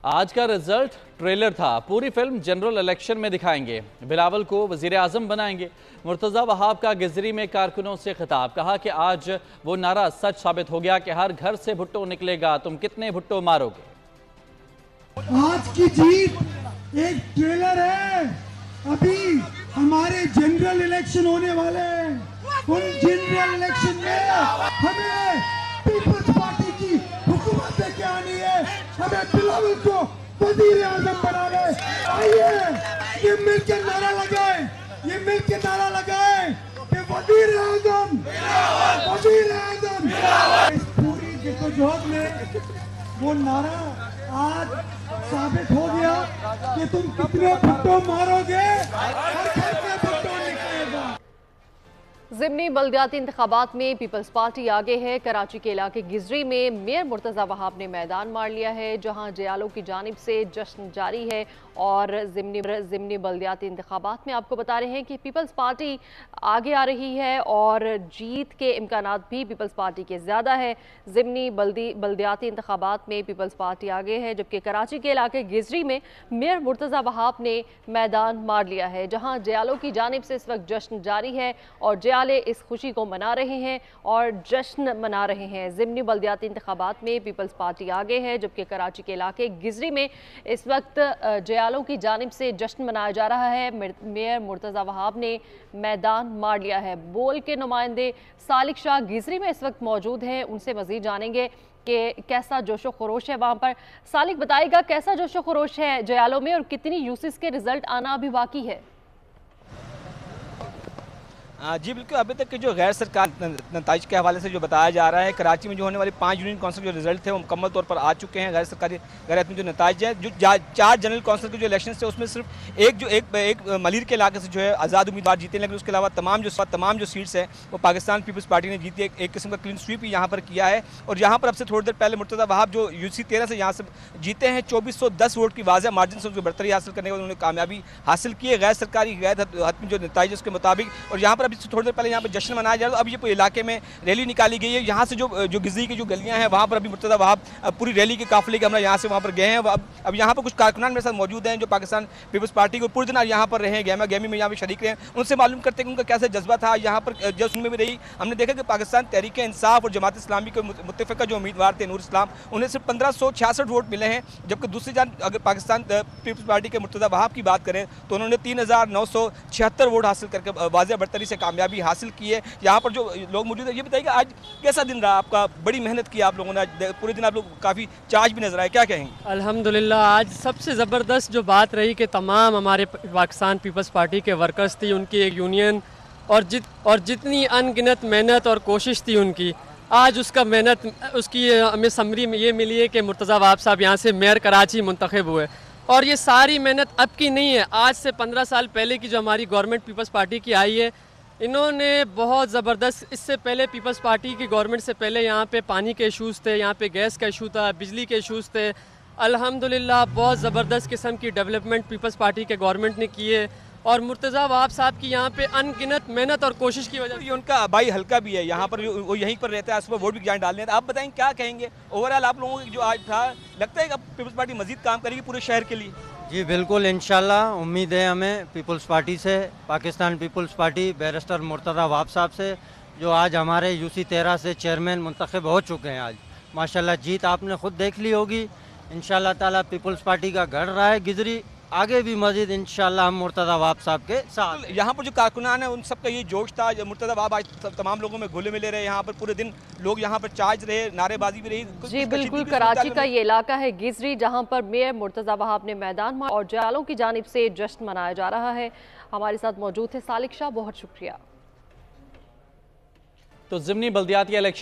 आज का result trailer था। पूरी फिल्म जनरल इलेक्शन में दिखाएंगे। बिलावल को वजीर आजम बनाएंगे। मुर्तजा वहाब का गिजरी में कारकुनों से खिताब, कहा कि आज वो नारा सच साबित हो गया कि हर घर से भुट्टो निकलेगा, तुम कितने भुट्टो मारोगे। आज की जीत एक ट्रेलर है। अभी हमारे जनरल इलेक्शन होने वाले हैं। उन जनरल इलेक्शन में हमें पीपल्स पार्टी की हुकूमत लेके आनी है। हमें बिलावल को वजीर आजम बनाना है। आइए ये मिलकर नारा लगाए, ये मिलकर नारा लगाए कि वजीर आजम, वजीर आजम। इस पूरी जद्दोजहद में वो नारा आज साबित हो गया कि तुम कितने भुट्टो मारोगे, हर घर में भुट्टो निकलेगा। ज़िमनी बल्दियाती इंतखाबात में पीपल्स पार्टी आगे है। कराची के इलाके गिजरी में मेयर मुर्तज़ा वहाब ने मैदान मार लिया है, जहां जेआलो की जानिब से जश्न जारी है। और ज़िमनी बल्दियाती इंतखाबात में आपको बता रहे हैं कि पीपल्स पार्टी आगे आ रही है और जीत के इम्कानात भी पीपल्स पार्टी के ज़्यादा है। ज़िमनी बल्दियाती इंतखाबात में पीपल्स पार्टी आगे है, जबकि कराची के इलाके गिजरी में मेयर मुर्तज़ा वहाब ने मैदान मार लिया है, जहाँ जेआलो की जानिब से इस वक्त जश्न जारी है और जेआले इस खुशी को मना रहे हैं और जश्न मना रहे हैं। ज़िमनी बल्दियाती इंतखाबात में पीपल्स पार्टी आगे है, जबकि कराची के इलाके गिजरी में इस वक्त जेआलों की जानिब से जश्न मनाया जा रहा है। मेयर मुर्तज़ा वहाब ने मैदान मार लिया है। बोल के नुमाइंदे सालिक शाह गिजरी में इस वक्त मौजूद हैं, उनसे मजीद जानेंगे कि कैसा जोशो खरोश है वहाँ पर। सालिक बताएगा कैसा जोशो खरोश है जयालों में और कितनी यूसिस के रिजल्ट आना अभी बाकी है। जी बिल्कुल, अभी तक के जो गैर सरकार नताइज के हवाले से जो बताया जा रहा है, कराची में जो होने वाली 5 यूनियन काउंसिल के जो रिजल्ट थे वो मुकम्मल तौर पर आ चुके हैं। गैर सरकारी गैर हतमी जो नताइज है, जो 4 जनरल काउंसिल के जो इलेक्शन थे उसमें सिर्फ एक मलिर के इलाके से जो है आज़ाद उम्मीदवार जीते, लेकिन उसके अलावा तमाम जो सीट्स हैं वो पाकिस्तान पीपल्स पार्टी ने जीती है। एक किस्म का क्लीन स्वीप यहाँ पर किया है। और यहाँ पर अब से थोड़ी देर पहले मुर्तज़ा वहाब जो UC 13 से यहाँ से जीते हैं, 2410 वोट की वाज़ेह मार्जिन से उनको बढ़तरी हासिल करने में उन्होंने कामयाबी हासिल की है गैर सरकारी गैर हतमी जो नताइज उसके मुताबिक। और यहाँ पर अभी थोड़ी देर पहले यहाँ जश्न मनाया जा रहा है। अब ये इलाके में रैली निकाली गई है। यहाँ से जो गिजरी की जो गलियां हैं वहाँ पर अभी मुर्तज़ा वहाब पूरी रैली के काफिले के हम यहाँ से वहाँ पर गए हैं। अब यहाँ पर कुछ कारकुनान मेरे साथ मौजूद हैं जो पाकिस्तान पीपल्स पार्टी को पूरे दिन यहाँ पर रहे, गहमा गहमी में यहाँ पर शरीक रहे हैं। उनसे मालूम करते हैं कि उनका कैसा जज्बा था यहाँ पर जश्न में भी रही। हमने देखा कि पाकिस्तान तहरीक इंसाफ और जमात इस्लामी के मुत्तफ़िक़ा जो उम्मीदवार थे नूर इस्लाम, उन्हें सिर्फ 1566 वोट मिले हैं, जबकि दूसरी जान अगर पाकिस्तान पीपल्स पार्टी के मुर्तज़ा वहाब की बात करें तो उन्होंने 3976 वोट हासिल करके वाज़ेह बढ़तरी से कामयाबी हासिल की है। यहाँ पर जो लोग मौजूद है, ये बताइए आज कैसा दिन रहा आपका? बड़ी मेहनत की आप लोगों ने, पूरे दिन आप लोग काफ़ी चार्ज भी नजर आए, क्या कहेंगे? अल्हम्दुलिल्लाह आज सबसे ज़बरदस्त जो बात रही कि तमाम हमारे पाकिस्तान पीपल्स पार्टी के वर्कर्स थी, उनकी एक यूनियन और जितनी अनगिनत मेहनत और कोशिश थी उनकी, आज उसका मेहनत उसकी हमें समरी में ये मिली है कि मुर्तज़ा वहाब साहब यहाँ से मेयर कराची मुंतखब हुए। और ये सारी मेहनत अब की नहीं है, आज से 15 साल पहले की जो हमारी गवर्नमेंट पीपल्स पार्टी की आई है, इन्होंने बहुत ज़बरदस्त, इससे पहले पीपल्स पार्टी की गवर्नमेंट से पहले यहाँ पे पानी के इशूज़ थे, यहाँ पे गैस का इशू था, बिजली के इशूज़ थे। अल्हम्दुलिल्लाह बहुत ज़बरदस्त किस्म की डेवलपमेंट पीपल्स पार्टी के गवर्नमेंट ने की है। और मुर्तज़ा वहाब साहब की यहाँ पे अनगिनत मेहनत और कोशिश की वजह से ये उनका आबाई हल्का भी है, यहाँ पर वो यहीं पर रहता है, सुबह वोट भी जान डालने। आप बताएं क्या कहेंगे ओवरऑल आप लोगों की जो आज था, लगता है कि अब पीपल्स पार्टी मजीद काम करेगी पूरे शहर के लिए? जी बिल्कुल, इंशाल्लाह उम्मीद है हमें पीपल्स पार्टी से, Pakistan people's party barrister Murtaza Wahab sahab से, जो आज हमारे UC 13 से चेयरमैन मुंतखब हो चुके हैं। आज माशाल्लाह जीत आपने खुद देख ली होगी। इंशाल्लाह ताला पीपल्स पार्टी का गढ़ रहा है गिजरी, आगे भी मजीद इंशाल्लाह हम मुर्तज़ा वहाब साहब के साथ। यहाँ पर जो कारकुनान है उन सबका ये जोश था। मुर्तज़ा वहाब आज तमाम लोगों में घुले मिले रहे, यहाँ पर पूरे दिन लोग यहाँ पर चार्ज रहे, नारेबाजी भी रही। जी बिल्कुल, कराची का ये इलाका है गिजरी, जहाँ पर मेयर मुर्तज़ा वहाब ने मैदान मारा और जयालों की जानिब से जश्न मनाया जा रहा है। हमारे साथ मौजूद थे सालिक शाह, बहुत शुक्रिया। तो ज़िमनी बल्दियाती इलेक्शन